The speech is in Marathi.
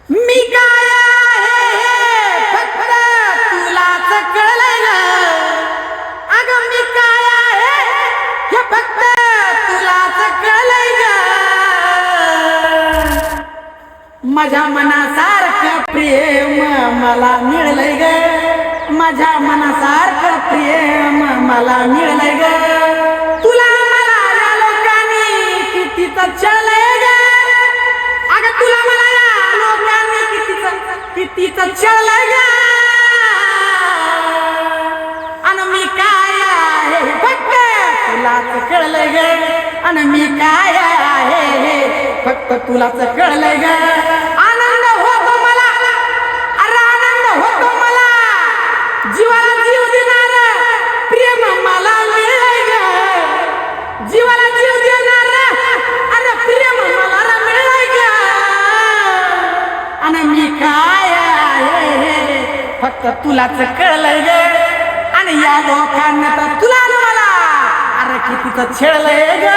मी काय आहे फक्त तुलाच कळलंय ग. अगं मी काय आहे हे फक्त तुलाच कळलंय ग. माझ्या मनासारखं प्रेम मला मिळलंय ग. माझ्या मनासारखं प्रेम मला मिळलंय ग. तुला मला या लोकांनी कितीच छळलंय ग. अगं तुला मला या लोकांनी कितीच छळलंय ग. आणि मी काय आहे फक्त तुलाच कळलंय ग. आणि मी काय आहे फक्त तुलाच कळलंय ग. आनंद होतो मला, अरे आनंद होतो मला. जीवाला जीव देणार प्रेम मला मिळलंय ग. जीवाला जीव देणार अरे प्रेम मला मिळलंय ग. आणि मी काय आहे फक्त तुलाच कळलंय ग. आणि या लोकांना तर तुला मला अरे कितीच छळलंय ग.